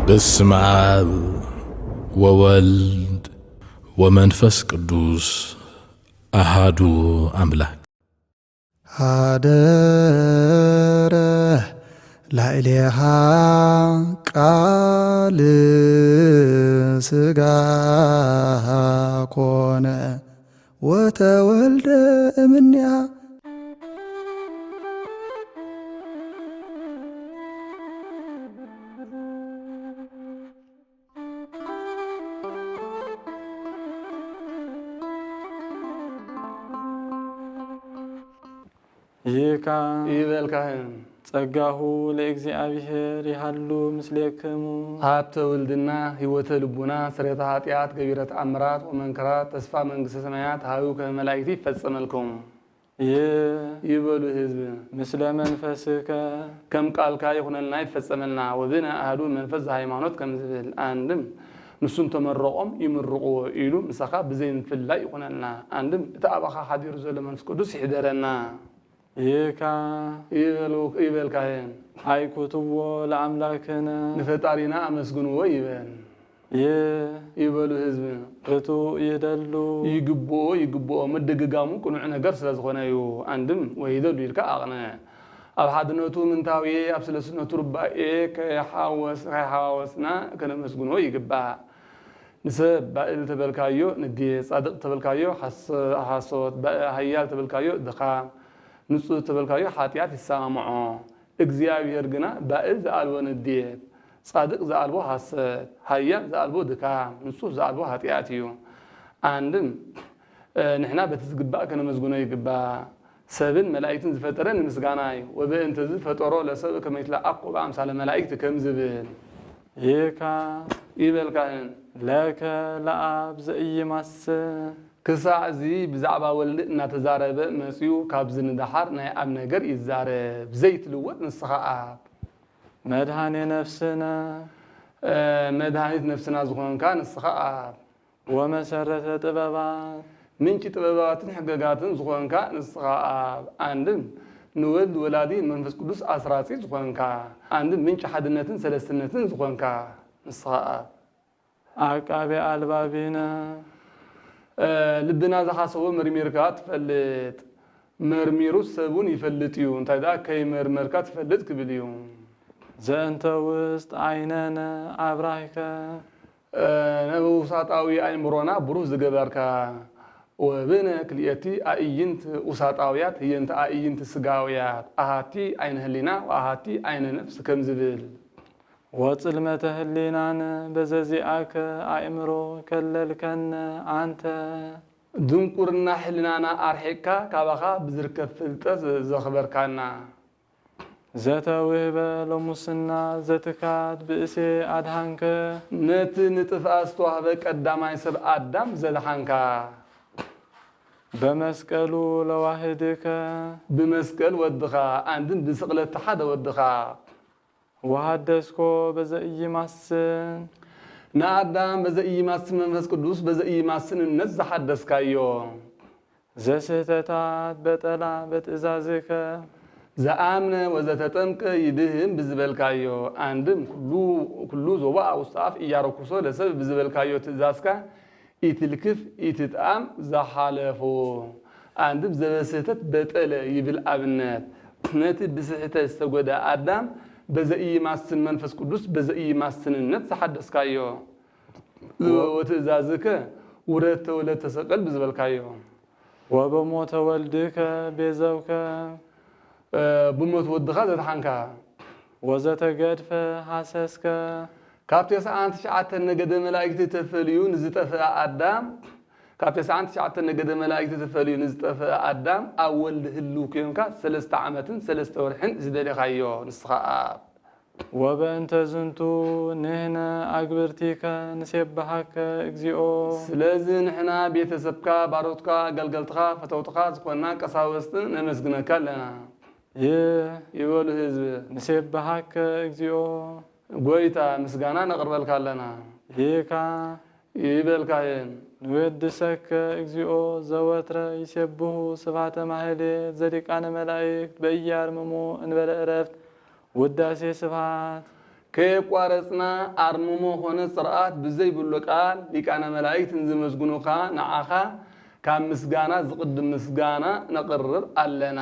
በስመ አብ ወወልድ ወመንፈስ ቅዱስ አሃዱ አምላክ። አደረ ላዕሌሃ ቃል ሥጋ ኮነ ወተወልደ እምኔሃ። ይካ ይበልካህን ጸጋሁ ለእግዚአብሔር ይሃሉ ምስሌክሙ ሀብተ ወልድና ሕይወተ ልቡና ስሬተ ኃጢአት ገቢረ ተአምራት ወመንከራት ተስፋ መንግሥተ ሰማያት ሀዩ ከመላእክት ይፈጸመልኩም ይበሉ ሕዝብ ምስለ መንፈስከ ከም ቃልካ ይኹነልና ይፈጸመልና ወብነ አሐዱ መንፈስ ዘሃይማኖት ከም ዝብል አንድም ንሱን ተመረቆም ይምርቁዎ ኢሉ ንስኻ ብዘይምፍላይ ይኹነልና አንድም እቲ አባኻ ሓዲሩ ዘሎ መንፈስ ቅዱስ ይሕደረና ይካ ይበልካህን አይኩትዎ ለአምላክነ ንፈጣሪና አመስግንዎ ይበል ይበሉ ሕዝብ እቱ ይደሉ ይግብኦ መደገጋሙ ቁኑዕ ነገር ስለዝኾነ እዩ አንድም ወይደሉ ይልካ አቕነ ኣብ ሓድነቱ ምንታዊ ኣብ ስለስነቱ ርባኤ ከይሓዋወስና ከነመስግንዎ ይግባእ ንሰብ ባእል ተበልካዮ ንዴት ጻድቕ ተበልካዮ ሓሶት ሃያል ተበልካዮ ድኻም ንጹህ ተበልካዮ ኃጢአት ይሰማምዖ እግዚአብሔር ግና ባእል ዘአልቦ ንዴት ጻድቅ ዘአልቦ ሐሰት ሃያል ዘአልቦ ድካም ንጹህ ዘአልቦ ኃጢአት እዩ አንድም ንሕና በቲ ዝግባእ ከነመዝግኖ ይግባእ ሰብን መላእክትን ዝፈጠረ ንምስጋና እዩ ወበእንተ ዝፈጠሮ ለሰብ ከመ ይትለአኩ በአምሳለ መላእክት ከም ዝብል ይካ ይበልካህን ለከ ለአብ ዘኢይማስን ክሳዕ እዚ ብዛዕባ ወልድ እናተዛረበ መፅኡ ካብ ዝንዳሓር ናይ ኣብ ነገር ይዛረብ ዘይትልወጥ ንስኻ ኣብ መድሃኔ ነፍስና መድሃኒት ነፍስና ዝኾንካ ንስኻ ኣብ ወመሰረተ ጥበባት ምንጭ ጥበባትን ሕገጋትን ዝኾንካ ንስኻ ኣብ አንድም ንወልድ ወላዲ መንፈስ ቅዱስ አስራጺ ዝኾንካ አንድም ምንጭ ሓድነትን ሰለስትነትን ዝኾንካ ንስኻ ኣብ አቃቤ አልባቢነ ልብና ዝሓሰቦ መርሚርካ ትፈልጥ መርሚሩ ሰቡን ይፈልጥ እዩ እንታይ ዳ ከይመርመርካ ትፈልጥ ክብል እዩ ዘእንተ ውስጥ ዓይነነ አብራሂከ ውሳጣዊ አእምሮና ብሩህ ዝገበርካ ወብነ ክልኤቲ አእይንት ውሳጣውያት ህየንተ አእይንት ስጋውያት አሃቲ ዓይነ ህሊና ወአሃቲ ዓይነ ነፍስ ከም ዝብል ወጽልመተ ህሊናን በዘዚአከ አእምሮ ከለልከነ አንተ ድንቁርና ህሊናና አርሒካ ካባኻ ብዝርከብ ፍልጠት ዘኽበርካና ዘተውህበ ለሙስና ዘትካት ብእሴ አድሃንከ ነቲ ንጥፍኣ ዝተዋህበ ቀዳማይ ሰብ አዳም ዘድሓንካ በመስቀሉ ለዋህድከ ብመስቀል ወድኻ አንድን ብስቕለት ሓደ ወድኻ ወሃደስኮ በዘኢይማስን ንአዳም በዘኢይማስን መንፈስ ቅዱስ በዘኢይማስንነት ዝሓደስካዮ ዘስህተታት በጠላ በትእዛዝከ ዘአምነ ወዘተጠምቀ ይድህን ብዝበልካዮ አንድም ኩሉ ዞባእ ውስተ አፍ እያረኩሶ ለሰብ ብዝበልካዮ ትእዛዝካ ኢትልክፍ ኢትጣም ዘሓለፎ አንድም ዘበስህተት በጠለ ይብል ኣብነት ነቲ ብስሕተት ዝተጎዳ አዳም በዘኢይማስን መንፈስ ቅዱስ በዘኢይማስንነት ዝሓደስካዮ ወትእዛዝከ ውረተ ወለተ ተሰቀል ብዝበልካዮ ወበሞተ ወልድከ ቤዘውከ ብሞት ወድኻ ዘድሓንካ ወዘተገድፈ ሓሰስከ ካብ 99 ነገደ መላእክቲ ተፈልዩ ንዝጠፍአ አዳም ካብ 99 ነገደ መላእክቲ ተፈልዩ ንዝጠፍአ አዳም ኣብ ወልድ ህልው ኮይንካ 3 ዓመትን 3 ወርሕን ዝደለኻዮ ንስኻ ኣብ ወበእንተ ዝንቱ ንሕነ አግብርቲከ ንሴብሐከ እግዚኦ ስለዚ ንሕና ቤተሰብካ ባሮትካ ገልገልትኻ ፈተውትኻ ዝኾንና ቀሳወስትን ነመስግነካ ኣለና ይበሉ ህዝብ ንሴብሐከ እግዚኦ ጎይታ ምስጋና ነቕርበልካ ኣለና ይካ ይበልካየን ንወድሰከ እግዚኦ ዘወትረ ይሴብሑ ስብሐተ ማህሌት ዘዲቃነ መላእክት በኢያርምሞ እንበለ ዕረፍት ውዳሴ ስብሐት ከየቋረጽና አርምሞ ሆነ ጽርዓት ብዘይ ብሎ ቃል ሊቃነ መላእክት እንዝመዝጉኑኻ ንዓኻ ካብ ምስጋና ዝቅድም ምስጋና ነቅርብ ኣለና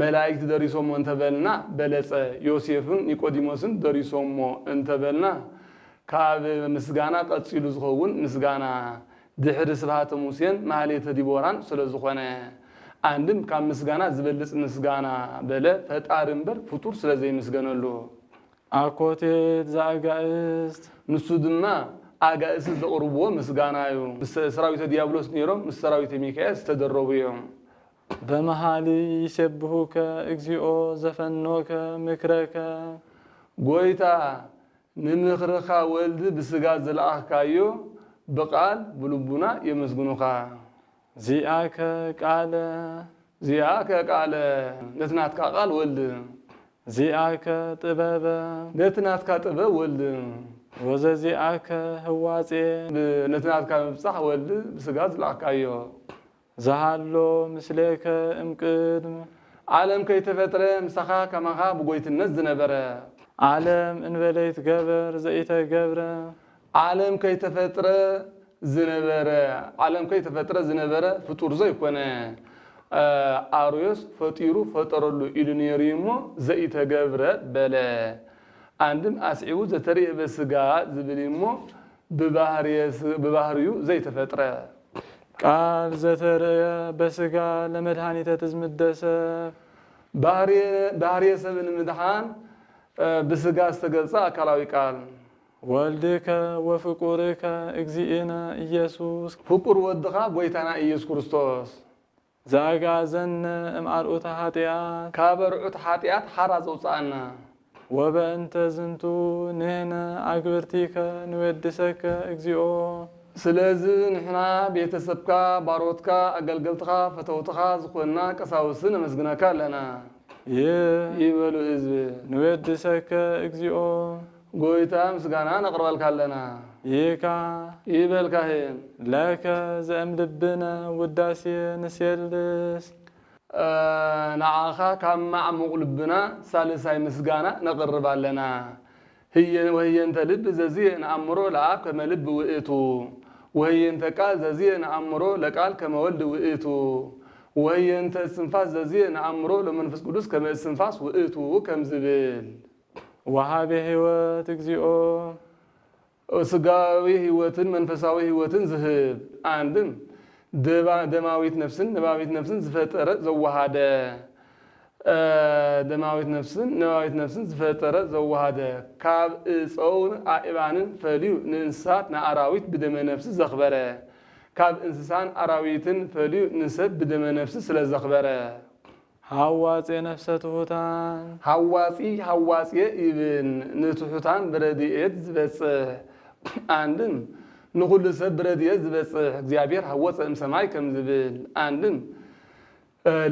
መላእክት ደሪሶሞ እንተበልና በለጸ ዮሴፍን ኒቆዲሞስን ደሪሶሞ እንተበልና ካብ ምስጋና ቀጽሉ ዝኸውን ምስጋና ድሕሪ ስብሃተ ሙሴን ማህሌተ ዲቦራን ስለዝኾነ አንድም ካብ ምስጋና ዝበልጽ ምስጋና በለ ፈጣሪ እምበር ፍጡር ስለዘይ ምስገነሉ አኮቴት ዘአጋእስት ንሱ ድማ አጋእስት ዘቅርብዎ ምስጋና እዩ ሰራዊተ ዲያብሎስ ኔሮም ምስ ሰራዊተ ሚካኤል ዝተደረቡ እዮም በመሃሊ ይሰብሁከ እግዚኦ ዘፈኖከ ምክረከ ጎይታ ንምኽርኻ ወልድ ብስጋ ዘለኣኽካዮ በቃል ብልቡና የመስግኑኻ ዚአከ ቃለ ነትናትካ ቃል ወልድ ዚአከ ጥበበ ነትናትካ ጥበብ ወልድ ወዘዚአከ ህዋጼ ነትናትካ ምብጻሕ ወልድ ብስጋ ዘለኣኽካዮ ዘሃሎ ምስሌከ እምቅድም ዓለም ከይተፈጥረ ምሳኻ ከማኻ ብጎይትነት ዝነበረ ዓለም እንበለይት ገበር ዘኢተገብረ ዓለም ከይተፈጥረ ዝነበረ ፍጡር ዘይኮነ አርዮስ ፈጢሩ ፈጠረሉ ኢሉ ነይሩ እሞ ዘኢተገብረ በለ አንድም አስዒቡ ዘተርእየ በስጋ ዝብል እሞ ብባህርዩ ዘይተፈጥረ ቃል ዘተርእየ በስጋ ለመድኃኒተ ትዝምደሰብ ባህርየ ሰብን ምድሓን بسجا استجلسا كلاوي قال والدك وفقرك እግዚእነ ኢየሱስ ፍቁር ወድኻ ጎይታና ኢየሱስ ክርስቶስ ዘአጋዘን እምአርዑተ ኃጢአት ካብርዑት ኃጢአት ሓራ ዘውፃአና ወበእንተ ዝንቱ ንሕነ አግብርቲከ ንወድሰከ እግዚኦ ስለዚህ ንሕና ቤተሰብካ ባሮትካ አገልገልትኻ ፈተውትኻ ዝኾንና ቀሳውስን መስግነካ ኣለና ይበሉ ህዝብ ንወድሰከ እግዚኦ ጎይታ ምስጋና ነቅርበልካ ኣለና ይካ ይበልካህን ለከ ዘእምልብነ ውዳሴ ንስየልስ ንዓኻ ካብ ማዕሙቕ ልብና ሳልሳይ ምስጋና ነቅርብ ኣለና ወህየንተ ልብ ዘዚየ ንኣምሮ ለኣብ ከመ ልብ ውእቱ ወህየንተ ቃል ዘዚየ ንኣምሮ ለቃል ከመ ወልድ ውእቱ ወህየንተ እስንፋስ ዘዚየ ንኣምሮ ለመንፈስ ቅዱስ ከመ እስንፋስ ውእቱ ከም ዝብል ወሃቤ ህይወት እግዚኦ ስጋዊ ህይወትን መንፈሳዊ ህይወትን ዝህብ አንድም ደማዊት ነፍስን ነባዊት ነፍስን ዝፈጠረ ዘዋሃደ ደማዊት ነፍስን ዝፈጠረ ዘዋሃደ ካብ እፀውን አእባንን ፈልዩ ንእንስሳት ንአራዊት ብደመ ነፍሲ ዘኽበረ ካብ እንስሳን አራዊትን ፈልዩ ንሰብ ብደመ ነፍሲ ስለ ዘኽበረ ሃዋጼ ነፍሰ ትሑታን ሃዋጼ ይብን ንትሑታን ብረድኤት ዝበጽሕ አንድም ንኩሉ ሰብ ብረድኤት ዝበጽሕ እግዚአብሔር ሃወፀ እምሰማይ ከም ዝብል አንድም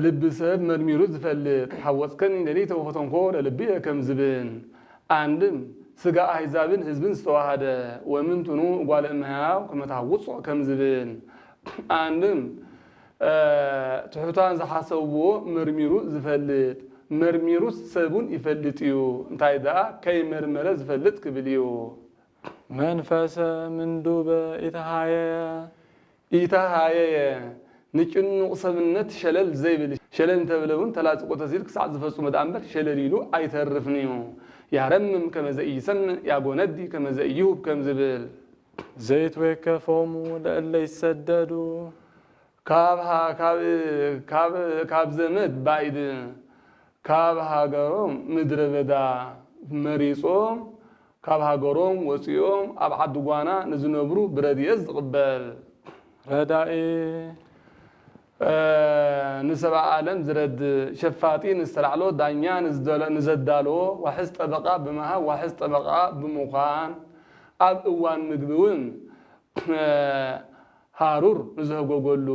ልብ ሰብ መርሚሩ ዝፈልጥ ሃወፅከኒ ለሊተ ወፈተንኮ ለልብየ ከም ዝብል አንድም ስጋ አሕዛብን ህዝብን ዝተዋሃደ ወምንትኑ እጓለ እመሕያው ከመታውፆ ከም ዝብል አንድም ትሑታን ዝሓሰብዎ መርሚሩ ዝፈልጥ መርሚሩስ ሰቡን ይፈልጥ እዩ እንታይ ደኣ ከይመርመረ ዝፈልጥ ክብል እዩ መንፈሰ ምንዱበ ኢተሃየየ ንጭኑቕ ሰብነት ሸለል ዘይብል ሸለል እንተብለውን ተላፅቆ ተሲል ክሳዕ ዝፈፅሙ ዳ እምበር ሸለል ኢሉ ኣይተርፍን እዩ ያረምም ከመ ዘኢይሰምዕ ያጎነዲ ከመ ዘኢይሁብ ከም ዝብል ዘይትወከፎሙ ለእለ ይሰደዱ ካብ ዘመድ ባይድ ካብ ሃገሮም ምድረ በዳ መሪፆም ካብ ሃገሮም ወፂኦም ኣብ ዓዲ ጓና ንዝነብሩ ብረድኤት ዝቕበል ረዳኢ ንሰብአ ዓለም ዝረድ ሸፋጢ ንዝተላዕሎ ዳኛ ንዘዳለዎ ዋሕዝ ጠበቃ ብምሃብ ዋሕዝ ጠበቃ ብምዃን ኣብ እዋን ምግቢ እውን ሃሩር ንዝህጎገሉ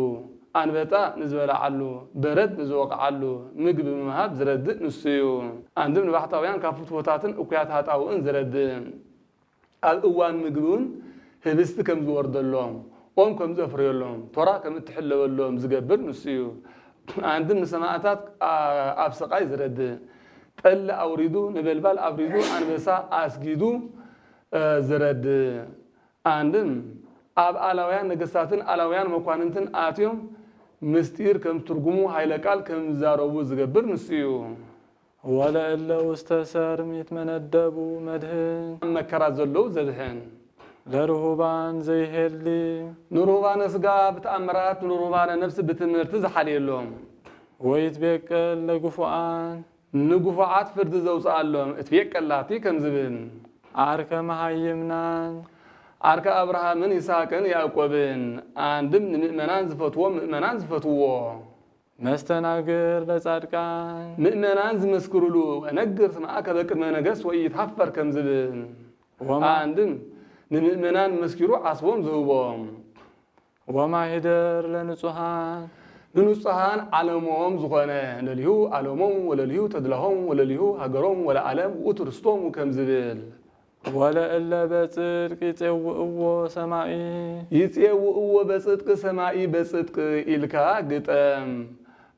አንበጣ ንዝበላዓሉ በረድ ንዝወቅዓሉ ምግቢ ብምሃብ ዝረድእ ንሱ እዩ አንድም ንባሕታውያን ካብ ፍትወታትን እኩያት ሃጣውእን ዝረድእ ኣብ እዋን ምግቢ እውን ህብስቲ ከም ዝወርደሎም ኦም ከም ዘፍርየሎም ቶራ ከም እትሕለወሎም ዝገብር ንሱ እዩ አንድም ንሰማዕታት ኣብ ሰቃይ ዝረድእ ጠል አውሪዱ ነበልባል አብሪዱ አንበሳ አስጊዱ ዝረድ አንድም አብ አላውያን ነገስታትን አላውያን መኳንንትን አትዮም ምስጢር ከም ትርጉሙ ኃይለ ቃል ከም ዛረቡ ዝገብር ንስዩ ወለእለ ውስተ ሰርም ይትመነደቡ መድህን መከራ ዘለው ዘድህን ለርሁባን ዘይሄሊ ንሩባነ ስጋ ብተአምራት ንሩባነ ነፍስ ብትምህርት ዝሓልየሎም ወይትቤቀል ለግፉአን ንጉፉዓት ፍርድ ዘውፅአሎም እትቤቀላቲ ከም ዝብል ዓርከ መሃይምናን ዓርከ አብርሃምን ይስሐቅን ያዕቆብን አንድም ንምእመናን ዝፈትዎ ምእመናን ዝፈትዎ መስተናግር ለጻድቃን ምእመናን ዝመስክሩሉ ነግር ስምዐከ በቅድመ ነገሥት ወኢይትሃፈር ከም ዝብል አንድም ንምእመናን መስኪሩ ዓስቦም ዝህቦም ወማሂደር ለንጹሃን ንንጹሃን ዓለሞም ዝኾነ ለልዩ ዓለሞም ወለልዩ ተድላሆም ወለልዩ ሃገሮም ወለዓለም ውእቱ ርስቶሙ ከም ዝብል ወለእለ በጽድቅ ይፄውእዎ ሰማይ ይፄውእዎ በጽድቅ ሰማይ በጽድቅ ኢልካ ግጠም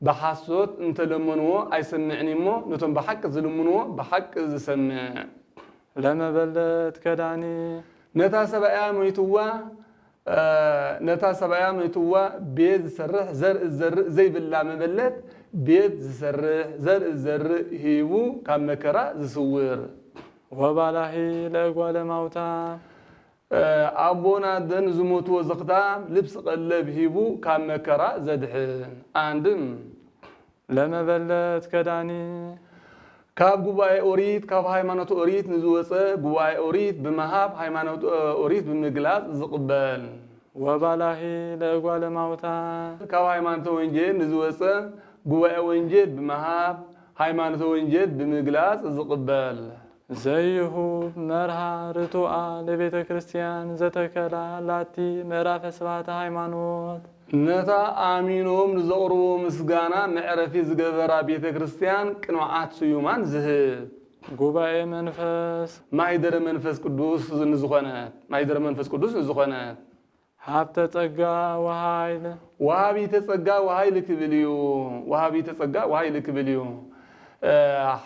በሐሶት እንተለመንዎ አይሰምዕኒ እሞ ነቶም በሐቅ ዝልምንዎ በሐቅ ዝሰምዕ ለመበለት ከዳኒ ነታ ሰብአያ ሞይትዋ ቤት ዝሰርሕ ዘርኢ ዝዘርእ ዘይብላ መበለት ቤት ዝሰርሕ ዘርኢ ዝዘርእ ሂቡ ካብ መከራ ዝስውር ወባላሂ ለእጓለ ማውታ አቦና ደን ዝሞትዎ ዘኽታ ልብስ ቀለብ ሂቡ ካብ መከራ ዘድሕን አንድም ለመበለት ከዳኒ ካብ ጉባኤ ኦሪት ካብ ሃይማኖት ኦሪት ንዝወፀ ጉባኤ ኦሪት ብምሃብ ሃይማኖት ኦሪት ብምግላጽ ዝቕበል ወባላሂ ለእጓለ ማውታ ካብ ሃይማኖት ወንጌል ንዝወፀ ጉባኤ ወንጌል ብምሃብ ሃይማኖት ወንጌል ብምግላጽ ዝቕበል ዘይሁብ መርሃ ርቱዓ ለቤተ ክርስቲያን ዘተከላ ላቲ ምዕራፈ ስብሐተ ሃይማኖት ነታ አሚኖም ንዘቕርቦ ምስጋና መዕረፊ ዝገበራ ቤተ ክርስቲያን ቅንዓት ስዩማን ዝህብ ጉባኤ መንፈስ ማይደረ መንፈስ ቅዱስ ንዝኾነት ሃብተ ጸጋ ወኃይል ወሃቢተ ጸጋ ወኃይል ክብል እዩ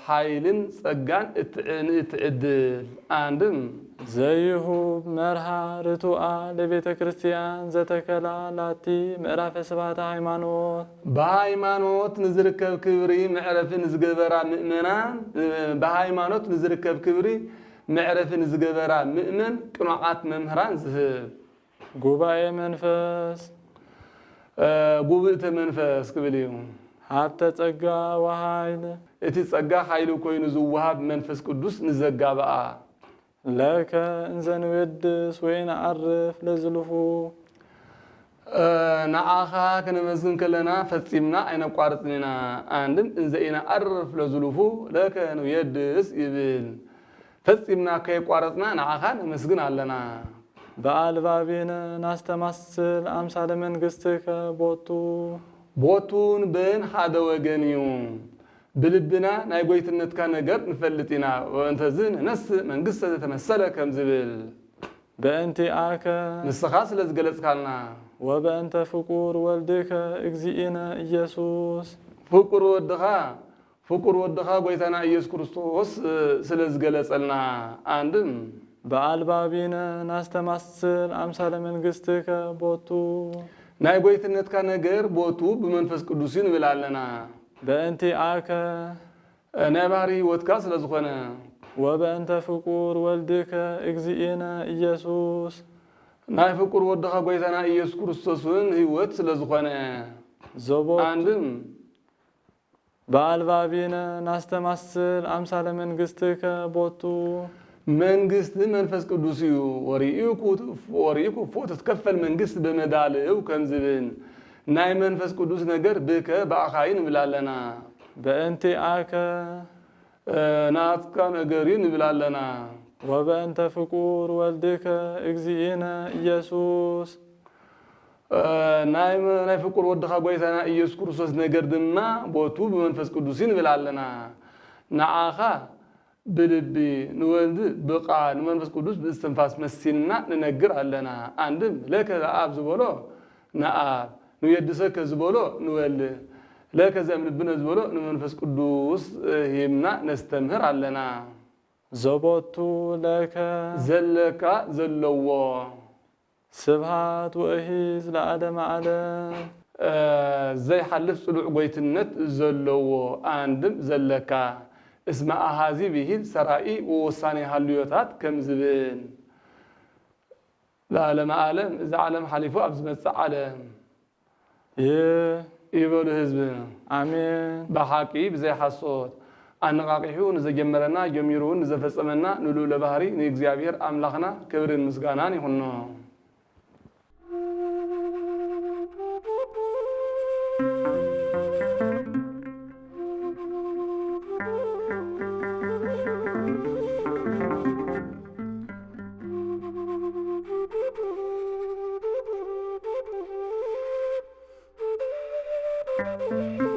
ኃይልን ጸጋን እትዕድል አንድም ዘይሁብ መርሃ ርቱዓ ለቤተ ክርስቲያን ዘተከላ ላቲ ምዕራፈ ስብሐተ ሃይማኖት በሃይማኖት ንዝርከብ ክብሪ መዕረፍን ዝገበራ ምእመናን በሃይማኖት ንዝርከብ ክብሪ መዕረፍን ዝገበራ ምእመን ቅኑዓት መምህራን ዝህብ ጉባኤ መንፈስ ጉብእተ መንፈስ ክብል እዩ ሃብተ ጸጋ ወኃይል እቲ ጸጋ ኃይሉ ኮይኑ ዝወሃብ መንፈስ ቅዱስ ንዘጋብአ ለከ እንዘ ንወድስ ወይንዓርፍ ለዝልፉ ንዓኻ ከነመስግን ከለና ፈጺምና ኣይነቋርፅን ኢና አንድም እንዘ ኢነዓርፍ ለዝልፉ ለከ ንወድስ ይብል ፈጺምና ከይቋረፅና ንዓኻ ነመስግን ኣለና በአልባቢነ ናስተማስል አምሳለ መንግሥትከ ቦቱን ብን ሓደ ወገን እዩ ብልብና ናይ ጎይትነትካ ነገር ንፈልጥ ኢና ወእንተዝ ንነስእ መንግሥተ ዘተመሰለ ከም ዝብል በእንቲአከ ንስኻ ስለ ዝገለጽካልና ወበእንተ ፍቁር ወልድከ እግዚእነ ኢየሱስ ፍቁር ወድኻ ጎይታና ኢየሱስ ክርስቶስ ስለ ዝገለጸልና አንድም በአልባቢነ ናስተማስል አምሳለ መንግሥትከ ቦቱ ናይ ጎይትነትካ ነገር ቦቱ ብመንፈስ ቅዱስ ንብል ኣለና በእንቲአከ ናይ ባህሪ ህይወትካ ስለ ዝኾነ ወበእንተ ፍቁር ወልድከ እግዚእነ ኢየሱስ ናይ ፍቁር ወድኻ ጎይታና ኢየሱስ ክርስቶስን ህይወት ስለ ዝኾነ አንድም በአልባቢነ ናስተማስል አምሳለ መንግሥትከ ቦቱ መንግሥት መንፈስ ቅዱስ እዩ ወሪኢኩ ፎ ትትከፈል መንግሥት በመዳልው ከም ዝብል ናይ መንፈስ ቅዱስ ነገር ብከ በአኻይ ንብል ኣለና በእንቲአከ ናትካ ነገር ንብል ኣለና ወበእንተ ፍቁር ወልድከ እግዚእነ ኢየሱስ ናይ ፍቁር ወድኻ ጎይታና ኢየሱስ ክርስቶስ ነገር ድማ ቦቱ ብመንፈስ ቅዱስ ንብል ኣለና ንዓኻ ብልቢ ንወልድ ብቃል ንመንፈስ ቅዱስ ብእስትንፋስ መሲልና ንነግር ኣለና አንድም ለከ አብ ዝበሎ ንአብ ንየድሰከ ዝበሎ ንወልድ ለከዘም ልብነ ዝበሎ ንመንፈስ ቅዱስ ሂምና ነስተምህር አለና ዘቦቱ ለከ ዘለካ ዘለዎ ስብሃት ወእሂዝ ለዓለመ ዓለም ዘይሓልፍ ጽሉዕ ጎይትነት ዘለዎ አንድም ዘለካ እስመ አሃዚ ብሂል ሰራኢ ወወሳኔ ሃልዮታት ከም ዝብል ለዓለመ ዓለም እዚ ዓለም ሓሊፉ ኣብ ዝመጽእ ዓለም ይበሉ ህዝብ አሜን። በሓቂ ብዘይሓሶት አነቃቂሑ ንዘጀመረና ጀሚሩን ንዘፈጸመና ንልዑለ ባህሪ ንእግዚአብሔር አምላኽና ክብርን ምስጋናን ይሁን። Thank you.